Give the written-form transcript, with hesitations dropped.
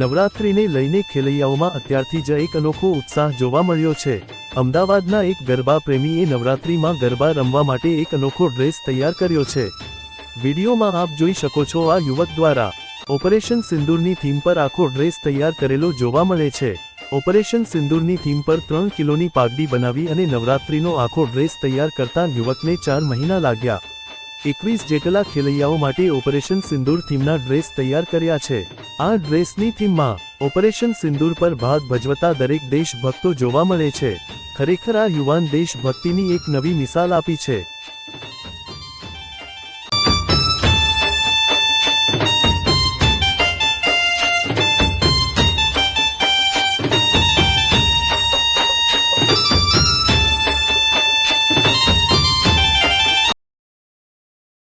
નવરાત્રિને લઈને ખેલૈયાઓમાં અત્યારથી જ એક અનોખો ઉત્સાહ જોવા મળ્યો છે। અમદાવાદના એક ગરબા પ્રેમીએ નવરાત્રિમાં ગરબા રમવા માટે એક અનોખો ડ્રેસ તૈયાર કર્યો છે। વિડીયોમાં આપ જોઈ શકો છો આ યુવક દ્વારા ઓપરેશન સિંદૂરની થીમ પર આખો ડ્રેસ તૈયાર કરેલો જોવા મળે છે। ઓપરેશન સિંદૂરની થીમ પર 3 કિલોની પાઘડી બનાવી અને નવરાત્રિનો આખો ડ્રેસ તૈયાર કરતા યુવકને 4 મહિના લાગ્યા। 21 જેટલા ખેલૈયાઓ માટે ઓપરેશન સિંદૂર થીમના ડ્રેસ તૈયાર કર્યા છે। આ ડ્રેસની થીમમાં ઓપરેશન સિંદૂર પર ભાગ ભજવતા દરેક દેશભક્તો જોવા મળે છે। ખરેખર આ યુવાન દેશભક્તિની એક નવી મિસાલ આપી છે।